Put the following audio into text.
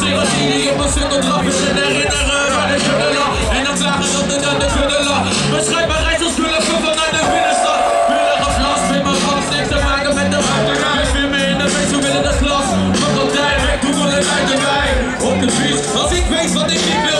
Passeren zie je op een stuk ontlappen en herinneren waar de kuddelen. En dan klagen dat de naar de kuddelen. Beschrijfbaar reis als kullen vanuit de binnenstad. Willen dat glas, met mijn glas, niks te maken met de ruiterij. Weer me in de wees, we willen dat glas. Wat altijd weg, doe wel een uit de wijn. Op de fiets, als ik weet wat ik niet ben.